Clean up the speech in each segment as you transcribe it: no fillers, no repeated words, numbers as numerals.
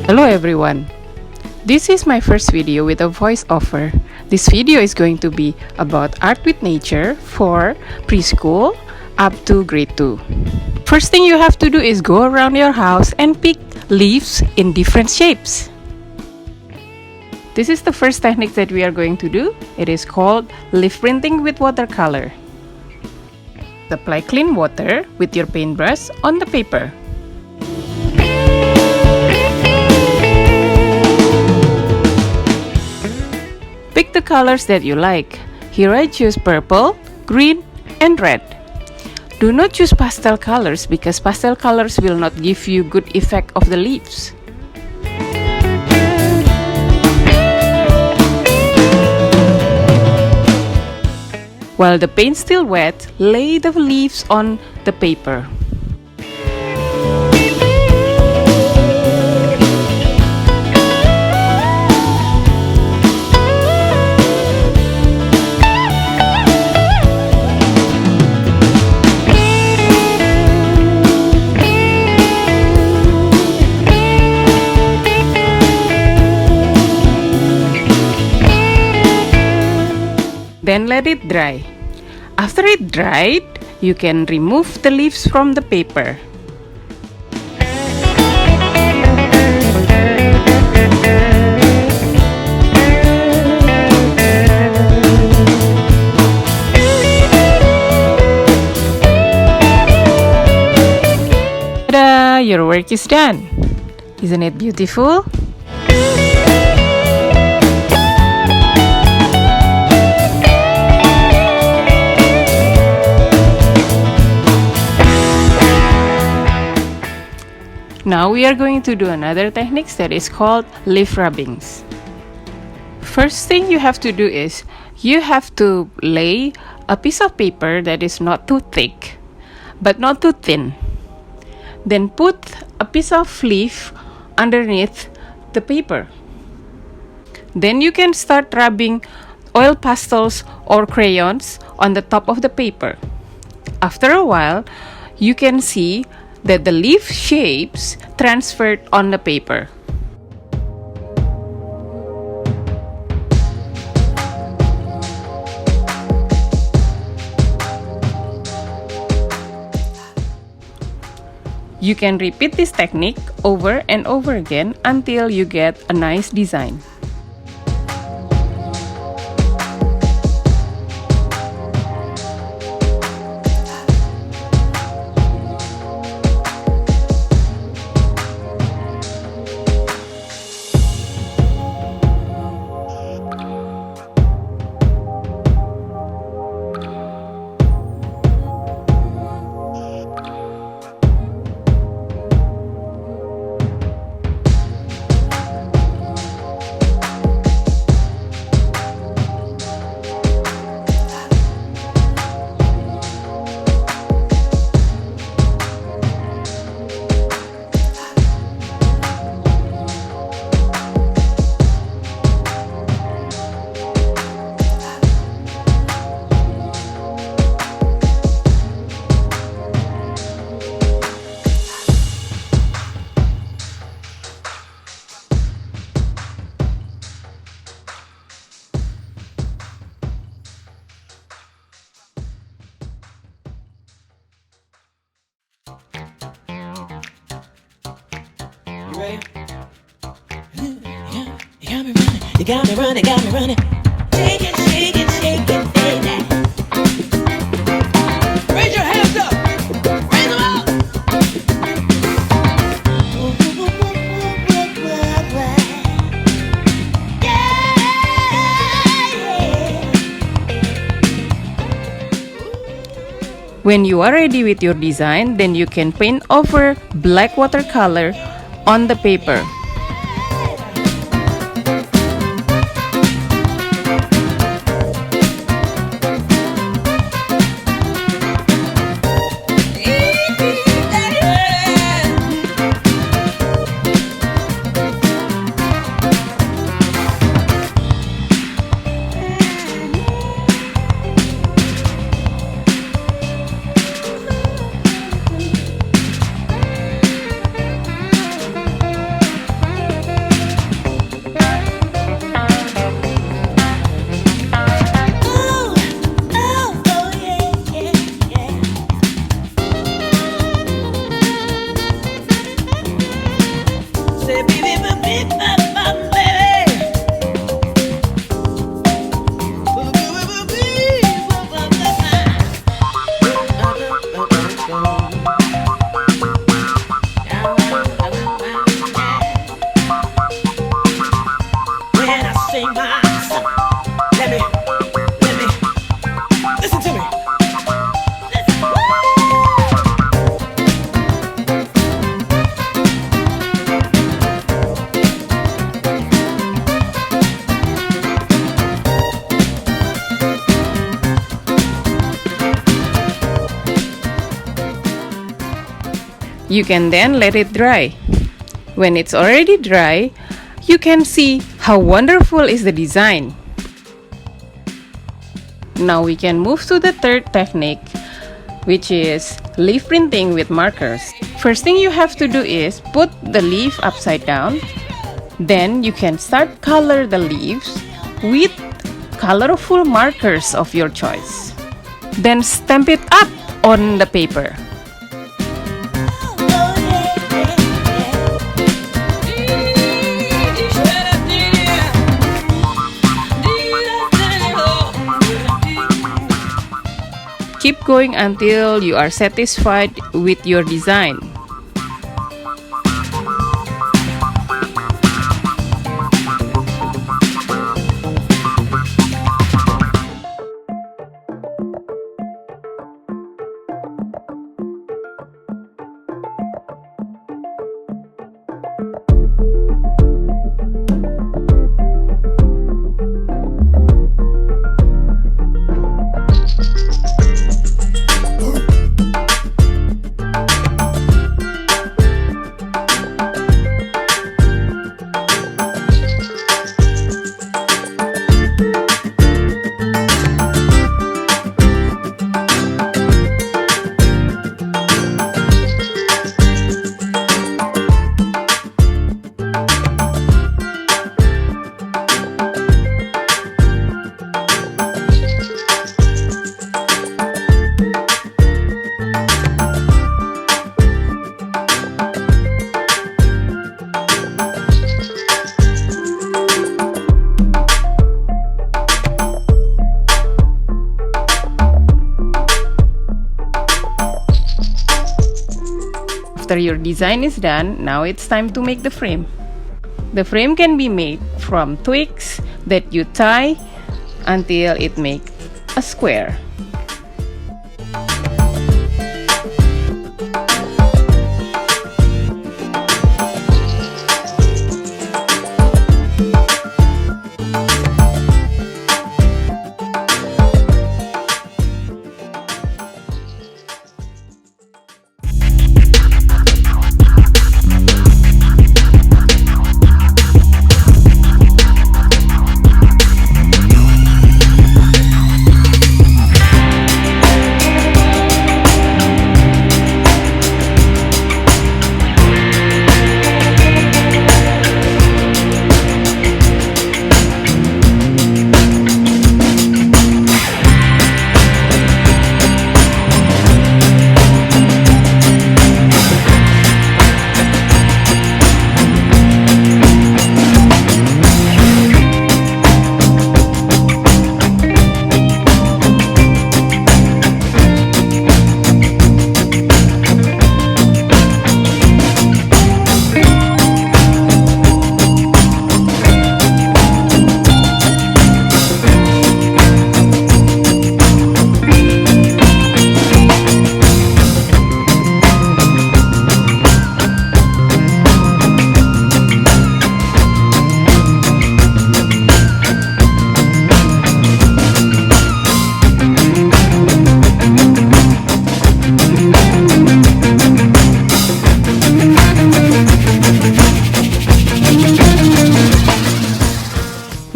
Hello everyone! This is my first video with a voiceover. This video is going to be about art with nature for preschool up to grade 2. First thing you have to do is go around your house and pick leaves in different shapes. This is the first technique that we are going to do. It is called leaf printing with watercolor. Apply clean water with your paintbrush on the paper. Pick the colors that you like. Here I choose purple, green, and red. Do not choose pastel colors because pastel colors will not give you good effect of the leaves. While the paint still wet, lay the leaves on the paper. Then let it dry. After it dried, you can remove the leaves from the paper. Ta-da! Your work is done. Isn't it beautiful? Now we are going to do another technique that is called leaf rubbings. First thing you have to do is you have to lay a piece of paper that is not too thick but not too thin. Then put a piece of leaf underneath the paper. Then you can start rubbing oil pastels or crayons on the top of the paper. After a while, you can see that the leaf shapes transferred on the paper. You can repeat this technique over and over again until you get a nice design. Ready? You got me running, got me running. Shake it, shake it, shake it, baby. Raise your hands up, raise them up. When you are ready with your design, then you can paint over black watercolor on the paper. You can then let it dry. When it's already dry, you can see how wonderful is the design. Now we can move to the third technique, which is leaf printing with markers. First thing you have to do is put the leaf upside down. Then you can start color the leaves with colorful markers of your choice. Then stamp it up on the paper. Keep going until you are satisfied with your design. After your design is done, now it's time to make the frame. The frame can be made from twigs that you tie until it makes a square.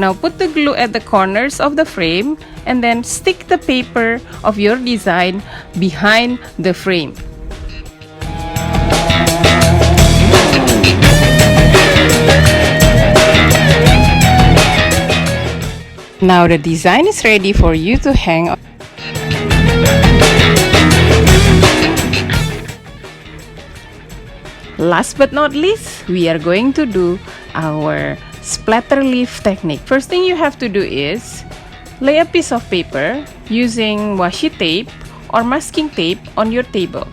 Now put the glue at the corners of the frame and then stick the paper of your design behind the frame. Now the design is ready for you to hang on. Last but not least, we are going to do our splatter leaf technique. First thing you have to do is lay a piece of paper using washi tape or masking tape on your table.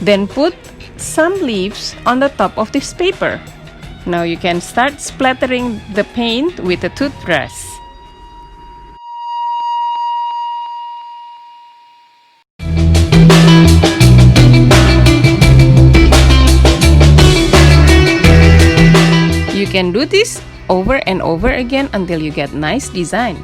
Then put some leaves on the top of this paper. Now you can start splattering the paint with a toothbrush. You can do this over and over again until you get nice design.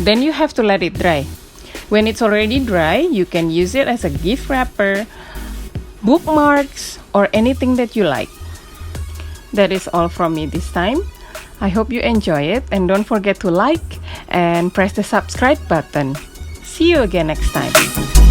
Then you have to let it dry. When it's already dry, you can use it as a gift wrapper, bookmarks, or anything that you like. That is all from me this time. I hope you enjoy it, and don't forget to like and press the subscribe button. See you again next time.